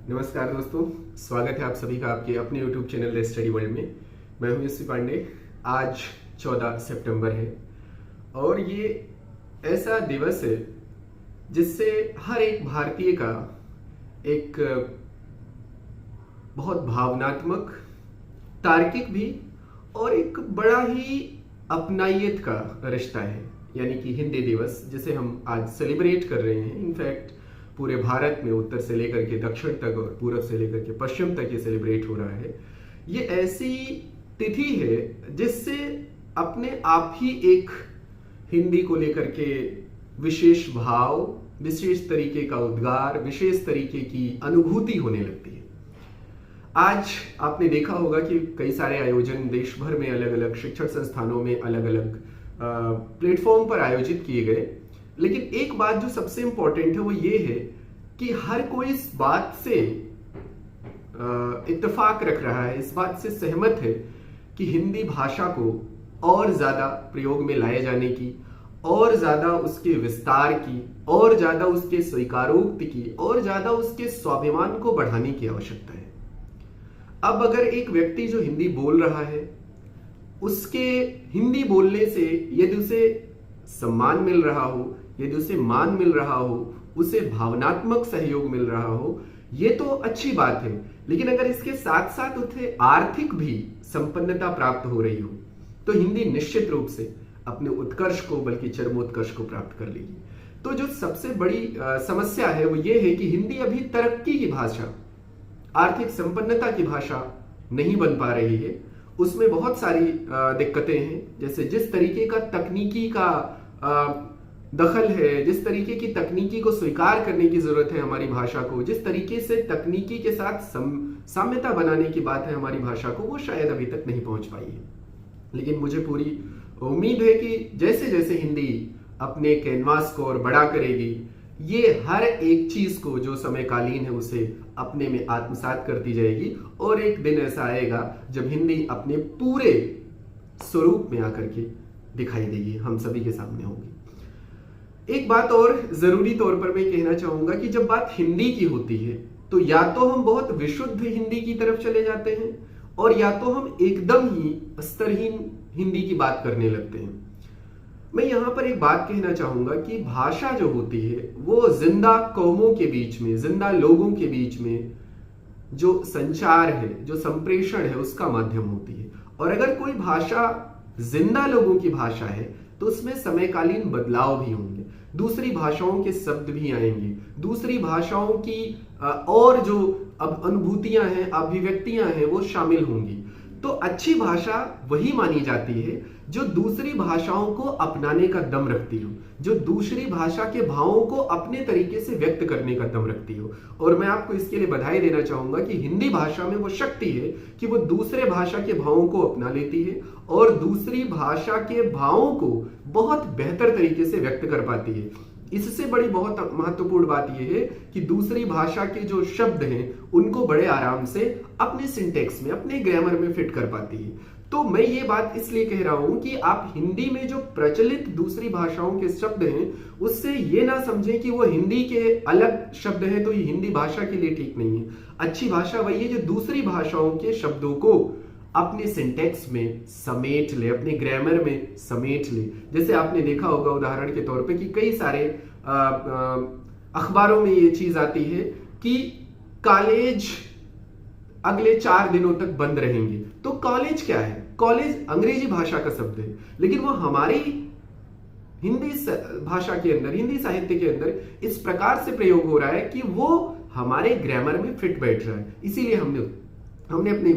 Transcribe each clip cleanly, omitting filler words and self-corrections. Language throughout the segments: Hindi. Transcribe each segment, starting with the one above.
नमस्कार दोस्तों, स्वागत है आप सभी का आपके अपने YouTube channel the study world में। मैं हूं यशवी पांडे। आज 14 सितंबर है और ये ऐसा दिवस है जिससे हर एक भारतीय का एक बहुत भावनात्मक, तार्किक भी और एक बड़ा ही अपनायत का रिश्ता है, यानी कि हिंदी दिवस जिसे हम आज सेलिब्रेट कर रहे हैं। इनफैक्ट पूरे भारत में उत्तर से लेकर के दक्षिण तक और पूरब से लेकर के पश्चिम तक ये सेलिब्रेट हो रहा है। ये ऐसी तिथि है जिससे अपने आप ही एक हिंदी को लेकर के विशेष भाव, विशेष तरीके का उद्गार, विशेष तरीके की अनुभूति होने लगती है। आज आपने देखा होगा कि कई सारे आयोजन देश भर में अलग अलग शिक्षण संस्थानों में अलग अलग प्लेटफॉर्म पर आयोजित किए गए, लेकिन एक बात जो सबसे इंपॉर्टेंट है वो ये है कि हर कोई इस बात से इत्तेफाक रख रहा है, इस बात से सहमत है कि हिंदी भाषा को और ज्यादा प्रयोग में लाए जाने की, और ज्यादा उसके विस्तार की, और ज्यादा उसके स्वीकारोक्ति की, और ज्यादा उसके स्वाभिमान को बढ़ाने की आवश्यकता है। अब अगर एक व्यक्ति जो हिंदी बोल रहा है, उसके हिंदी बोलने से यदि उसे सम्मान मिल रहा हो, यदि उसे मान मिल रहा हो, उसे भावनात्मक सहयोग मिल रहा हो, ये तो अच्छी बात है। लेकिन अगर इसके साथ साथ उसे आर्थिक भी संपन्नता प्राप्त हो रही हो, तो हिंदी निश्चित रूप से अपने उत्कर्ष को, बल्कि चरमोत्कर्ष को प्राप्त कर लेगी। तो जो सबसे बड़ी समस्या है वो ये है कि हिंदी अभी तरक्की की भाषा, आर्थिक संपन्नता की भाषा नहीं बन पा रही है। उसमें बहुत सारी दिक्कतें हैं, जैसे जिस तरीके का तकनीकी का दखल है, जिस तरीके की तकनीकी को स्वीकार करने की जरूरत है हमारी भाषा को, जिस तरीके से तकनीकी के साथ साम्यता बनाने की बात है हमारी भाषा को, वो शायद अभी तक नहीं पहुंच पाई है। लेकिन मुझे पूरी उम्मीद है कि जैसे जैसे हिंदी अपने कैनवास को और बड़ा करेगी, ये हर एक चीज को जो समयकालीन है उसे अपने में आत्मसात करती जाएगी, और एक दिन ऐसा आएगा जब हिंदी अपने पूरे स्वरूप में आकर के दिखाई देगी, हम सभी के सामने होगी। एक बात और जरूरी तौर पर मैं कहना चाहूंगा कि जब बात हिंदी की होती है तो या तो हम बहुत विशुद्ध हिंदी की तरफ चले जाते हैं, और या तो हम एकदम ही स्तरहीन हिंदी की बात करने लगते हैं। मैं यहां पर एक बात कहना चाहूंगा कि भाषा जो होती है वो जिंदा कौमों के बीच में, जिंदा लोगों के बीच में जो संचार है, जो संप्रेषण है, उसका माध्यम होती है। और अगर कोई भाषा जिंदा लोगों की भाषा है तो उसमें समयकालीन बदलाव भी होंगे, दूसरी भाषाओं के शब्द भी आएंगे, दूसरी भाषाओं की और जो अब अनुभूतियां हैं, अभिव्यक्तियां हैं, वो शामिल होंगी। तो अच्छी भाषा वही मानी जाती है जो दूसरी भाषाओं को अपनाने का दम रखती हो, जो दूसरी भाषा के भावों को अपने तरीके से व्यक्त करने का दम रखती हो। और मैं आपको इसके लिए बधाई देना चाहूंगा कि हिंदी भाषा में वो शक्ति है कि वो दूसरे भाषा के भावों को अपना लेती है और दूसरी भाषा के भावों को बहुत बेहतर तरीके से व्यक्त कर पाती है। इससे बड़ी बहुत महत्वपूर्ण बात यह है कि दूसरी भाषा के जो शब्द हैं उनको बड़े आराम से अपने सिंटेक्स में, अपने ग्रामर में फिट कर पाती है। तो मैं ये बात इसलिए कह रहा हूं कि आप हिंदी में जो प्रचलित दूसरी भाषाओं के शब्द हैं उससे ये ना समझें कि वो हिंदी के अलग शब्द हैं तो ये हिंदी भाषा के लिए ठीक नहीं है। अच्छी भाषा वही है जो दूसरी भाषाओं के शब्दों को अपने सिंटेक्स में समेट ले, अपने ग्रामर में समेट ले। जैसे आपने देखा होगा उदाहरण के तौर पे कि कई सारे अखबारों में ये चीज आती है कि कॉलेज अगले 4 दिनों तक बंद रहेंगे। तो कॉलेज क्या है? कॉलेज अंग्रेजी भाषा का शब्द है, लेकिन वो हमारी हिंदी भाषा के अंदर, हिंदी साहित्य के अंदर इस प्रकार से प्रयोग हो रहा है कि वो हमारे ग्रामर में फिट बैठ रहा है। इसीलिए हमने अपनी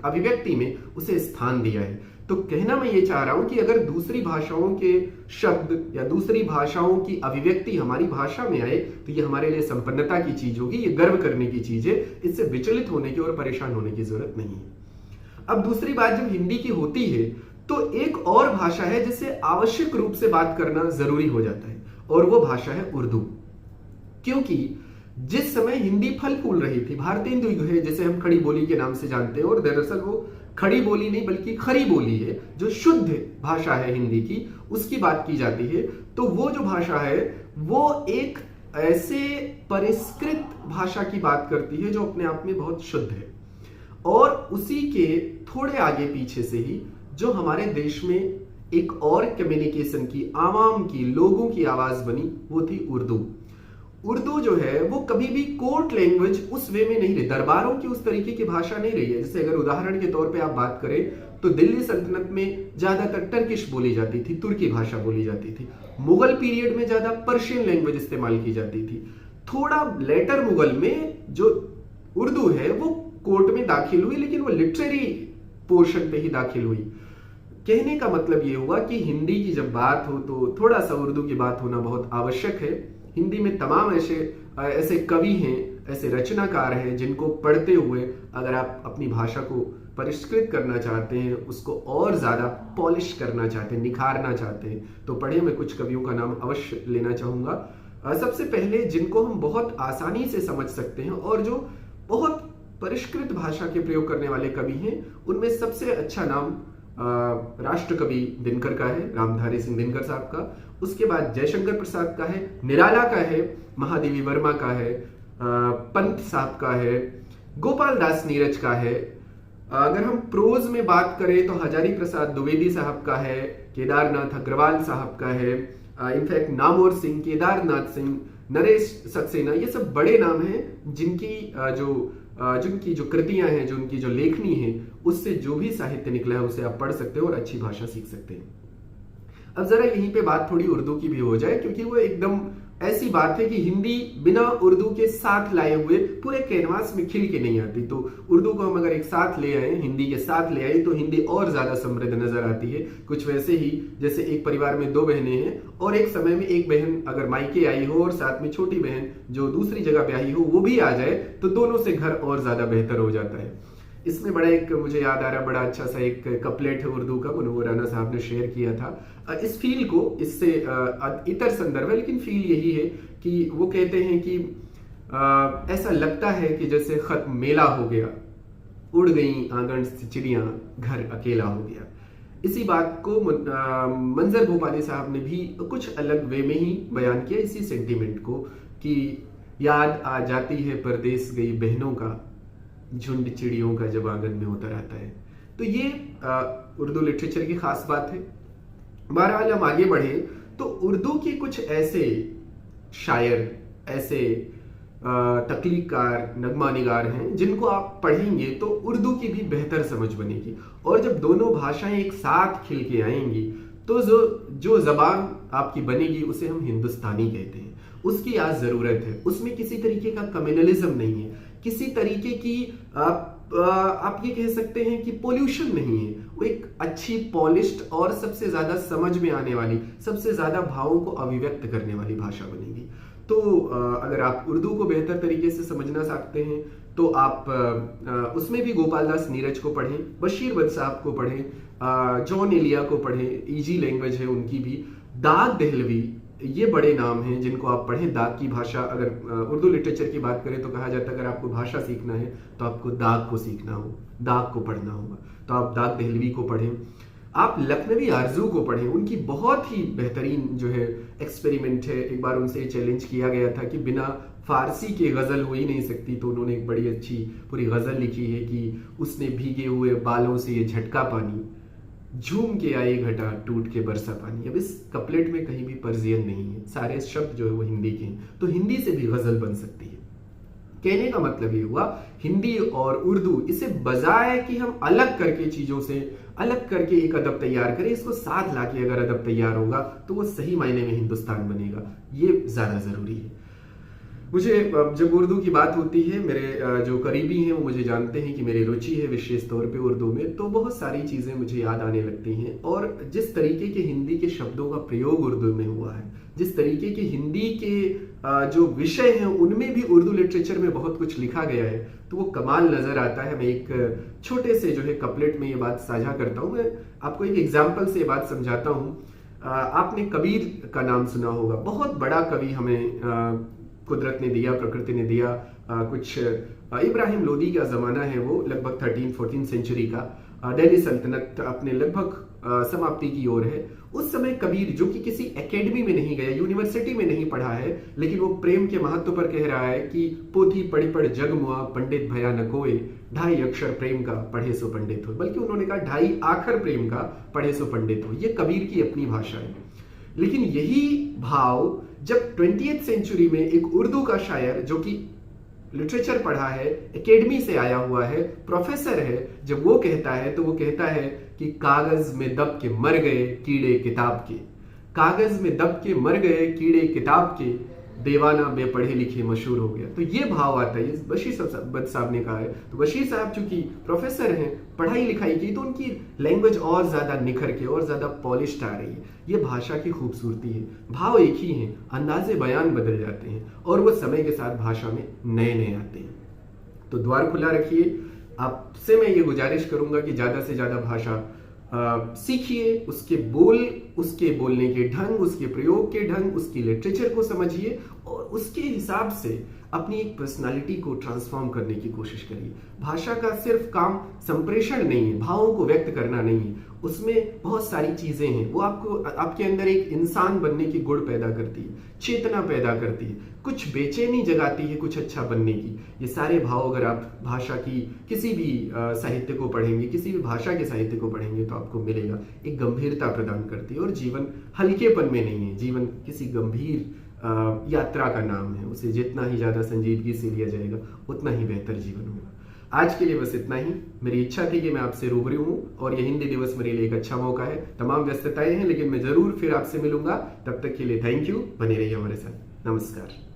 अभिव्यक्ति में उसे स्थान दिया है। तो कहना मैं ये चाह रहा हूं कि अगर दूसरी भाषाओं के शब्द या दूसरी भाषाओं की अभिव्यक्ति हमारी भाषा में आए तो ये हमारे लिए संपन्नता की चीज होगी, ये गर्व करने की चीज है। इससे विचलित होने की और परेशान होने की जरूरत नहीं है। अब दूसरी बात जब हिंदी की होती है तो एक और भाषा है जिससे आवश्यक रूप से बात करना जरूरी हो जाता है, और वो भाषा है उर्दू। क्योंकि जिस समय हिंदी फल फूल रही थी, भारतेंदु युग है जिसे हम खड़ी बोली के नाम से जानते हैं, और दरअसल वो खड़ी बोली नहीं बल्कि खरी बोली है, जो शुद्ध भाषा है हिंदी की, उसकी बात की जाती है। तो वो जो भाषा है वो एक ऐसे परिष्कृत भाषा की बात करती है जो अपने आप में बहुत शुद्ध है। और उसी के थोड़े आगे पीछे से ही जो हमारे देश में एक और कम्युनिकेशन की, आवाम की, लोगों की आवाज बनी, वो थी उर्दू। उर्दू जो है वो कभी भी कोर्ट लैंग्वेज उस वे में नहीं रही, दरबारों की उस तरीके की भाषा नहीं रही है। जैसे अगर उदाहरण के तौर पे आप बात करें तो दिल्ली सल्तनत में ज्यादातर टर्किश बोली जाती थी, तुर्की भाषा बोली जाती थी। मुगल पीरियड में ज्यादा पर्शियन लैंग्वेज इस्तेमाल की जाती थी। थोड़ा लेटर मुगल में जो उर्दू है वो कोर्ट में दाखिल हुई, लेकिन वो लिटरेरी पोर्शन पे ही दाखिल हुई। कहने का मतलब ये हुआ कि हिंदी की जब बात हो तो थोड़ा सा उर्दू की बात होना बहुत आवश्यक है। हिंदी में तमाम ऐसे कवि हैं, ऐसे रचनाकार हैं जिनको पढ़ते हुए अगर आप अपनी भाषा को परिष्कृत करना चाहते हैं, उसको और ज्यादा पॉलिश करना चाहते हैं, निखारना चाहते हैं, तो पढ़िए। मैं कुछ कवियों का नाम अवश्य लेना चाहूंगा। सबसे पहले जिनको हम बहुत आसानी से समझ सकते हैं और जो बहुत परिष्कृत भाषा के प्रयोग करने वाले कवि हैं, उनमें सबसे अच्छा नाम राष्ट्र कवि दिनकर का है, रामधारी सिंह दिनकर साहब का। उसके बाद जयशंकर प्रसाद का है, निराला का है, महादेवी वर्मा का है, पंत साहब का है, गोपाल दास नीरज का है। अगर हम प्रोज में बात करें तो हजारी प्रसाद द्विवेदी साहब का है, केदारनाथ अग्रवाल साहब का है, इनफैक्ट नामोर सिंह, केदारनाथ सिंह, नरेश सक्सेना, ये सब बड़े नाम हैं जिनकी जो कृतियां हैं, जो उनकी जो लेखनी है, उससे जो भी साहित्य निकला है उसे आप पढ़ सकते हो और अच्छी भाषा सीख सकते हैं। अब जरा यहीं पे बात थोड़ी उर्दू की भी हो जाए, क्योंकि वो एकदम ऐसी बात है कि हिंदी बिना उर्दू के साथ लाए हुए पूरे कैनवास में खिल के नहीं आती। तो उर्दू को हम अगर एक साथ ले आए, हिंदी के साथ ले आए, तो हिंदी और ज्यादा समृद्ध नजर आती है। कुछ वैसे ही जैसे एक परिवार में दो बहनें हैं और एक समय में एक बहन अगर मायके आई हो और साथ में छोटी बहन जो दूसरी जगह ब्याही हो वो भी आ जाए, तो दोनों से घर और ज्यादा बेहतर हो जाता है। इसमें बड़ा एक मुझे याद आ रहा, बड़ा अच्छा सा एक कपलेट है उर्दू का, मुनव्वर राना साहब ने शेयर किया था। इस फील को, इससे इतर संदर्भ है लेकिन फील यही है कि वो कहते हैं कि ऐसा लगता है कि जैसे खत मेला हो गया, उड़ गई आंगन से चिड़ियां, घर अकेला हो गया। इसी बात को मंजर भोपाली साहब ने भी कुछ अलग वे में ही बयान किया, इसी सेंटिमेंट को, कि याद आ जाती है परदेस गई बहनों का, झुंड चिड़ियों का जब आंगन में उतर आता है। तो ये उर्दू लिटरेचर की खास बात है। बहरहाल हम आगे बढ़े तो उर्दू के कुछ ऐसे शायर, ऐसे तख्लीकार, नगमा निगार हैं जिनको आप पढ़ेंगे तो उर्दू की भी बेहतर समझ बनेगी। और जब दोनों भाषाएं एक साथ खिल के आएंगी तो जो जबान आपकी बनेगी उसे हम हिंदुस्तानी कहते हैं। उसकी आज जरूरत है, उसमें किसी तरीके का कम्युनलिज्म नहीं है, किसी तरीके की आप ये कह सकते हैं कि पोल्यूशन नहीं है। वो एक अच्छी पॉलिश्ड और सबसे ज्यादा समझ में आने वाली, सबसे ज्यादा भावों को अभिव्यक्त करने वाली भाषा बनेगी। तो अगर आप उर्दू को बेहतर तरीके से समझना चाहते हैं तो आप उसमें भी गोपाल दास नीरज को पढ़ें, बशीर बद साहब को पढ़ें, जॉन एलिया को पढ़ें, इजी लैंग्वेज है उनकी भी, दाग दहलवी, ये बड़े नाम हैं जिनको आप पढ़ें। दाग की भाषा, अगर उर्दू लिटरेचर की बात करें तो कहा जाता है अगर आपको भाषा सीखना है तो आपको दाग को सीखना हो, दाग को पढ़ना होगा, तो आप दाग दहलवी को पढ़ें। आप लखनवी आरजू को पढ़ें, उनकी बहुत ही बेहतरीन जो है एक्सपेरिमेंट है। एक बार उनसे चैलेंज किया गया था कि बिना फारसी के गजल हो ही नहीं सकती, तो उन्होंने एक बड़ी अच्छी पूरी गजल लिखी है कि उसने भीगे हुए बालों से ये झटका पानी, झूम के आए घटा टूट के बरसा पानी। अब इस कपलेट में कहीं भी पर्जियन नहीं है, सारे शब्द जो है वो हिंदी के हैं, तो हिंदी से भी गजल बन सकती है। कहने का मतलब ये हुआ हिंदी और उर्दू, इसे बजाय कि हम अलग करके चीजों से अलग करके एक अदब तैयार करें, इसको साथ लाके अगर अदब तैयार होगा तो वो सही मायने में हिंदुस्तान बनेगा। ये ज्यादा जरूरी है। मुझे जब उर्दू की बात होती है, मेरे जो करीबी हैं वो मुझे जानते हैं कि मेरी रुचि है विशेष तौर पे उर्दू में, तो बहुत सारी चीज़ें मुझे याद आने लगती हैं। और जिस तरीके के हिंदी के शब्दों का प्रयोग उर्दू में हुआ है, जिस तरीके के हिंदी के जो विषय हैं उनमें भी उर्दू लिटरेचर में बहुत कुछ लिखा गया है, तो वो कमाल नजर आता है। मैं एक छोटे से जो है कपलेट में ये बात साझा करता हूँ। मैं आपको एक एग्जाम्पल से ये बात समझाता हूँ। आपने कबीर का नाम सुना होगा, बहुत बड़ा कवि हमें कुदरत ने दिया, प्रकृति ने दिया। कुछ इब्राहिम लोदी का ज़माना है वो, लगभग 13-14 सेंचुरी का। दिल्ली सल्तनत अपने लगभग समाप्ति की ओर है, उस समय कबीर, जो कि किसी एकेडमी में नहीं गया, यूनिवर्सिटी में नहीं पढ़ा है, लेकिन वो प्रेम के महत्व पर कह रहा है कि पोथी पढ़ी पढ़ जग मुआ, पंडित भया न कोय, ढाई अक्षर प्रेम का पढ़े सो पंडित हो। बल्कि उन्होंने कहा ढाई आखर प्रेम का पढ़े सो पंडित हो। ये कबीर की अपनी भाषा है। लेकिन यही भाव जब 20th सेंचुरी में एक उर्दू का शायर, जो कि लिटरेचर पढ़ा है, एकेडमी से आया हुआ है, प्रोफेसर है, जब वो कहता है तो वो कहता है कि कागज में दब के मर गए कीड़े किताब के, कागज में दब के मर गए कीड़े किताब के, देवाना बेपढ़े लिखे मशहूर हो गया। तो ये भाव आता है, बशीर साहब ने कहा है। तो बशीर साहब चूंकि प्रोफेसर हैं, पढ़ाई लिखाई की, तो उनकी लैंग्वेज और ज्यादा निखर के और ज्यादा पॉलिश्ड आ रही है। ये भाषा की खूबसूरती है। भाव एक ही हैं, अंदाजे बयान बदल जाते हैं और वो समय के साथ भाषा में नए नए आते हैं। तो द्वार खुला रखिए। आपसे मैं ये गुजारिश करूंगा कि ज्यादा से ज्यादा भाषा सीखिए, उसके बोलने के ढंग, उसके प्रयोग के ढंग, उसकी लिटरेचर को समझिए और उसके हिसाब से अपनी एक पर्सनालिटी को ट्रांसफॉर्म करने की कोशिश करिए। भाषा का सिर्फ काम संप्रेषण नहीं है, भावों को व्यक्त करना नहीं है, उसमें बहुत सारी चीजें हैं। वो आपको, आपके अंदर एक इंसान बनने की गुण पैदा करती है, चेतना पैदा करती है, कुछ बेचैनी जगाती है कुछ अच्छा बनने की। ये सारे भाव अगर आप भाषा की किसी भी साहित्य को पढ़ेंगे, किसी भी भाषा के साहित्य को पढ़ेंगे तो आपको मिलेगा। एक गंभीरता प्रदान करती है और जीवन हल्केपन में नहीं है, जीवन किसी गंभीर यात्रा का नाम है। उसे जितना ही ज्यादा संजीदगी से लिया जाएगा उतना ही बेहतर जीवन होगा। आज के लिए बस इतना ही। मेरी इच्छा थी कि मैं आपसे रूबरू हूं और ये हिंदी दिवस मेरे लिए एक अच्छा मौका है। तमाम व्यस्तताएं हैं, लेकिन मैं जरूर फिर आपसे मिलूंगा। तब तक के लिए थैंक यू। बने रहिए हमारे साथ। नमस्कार।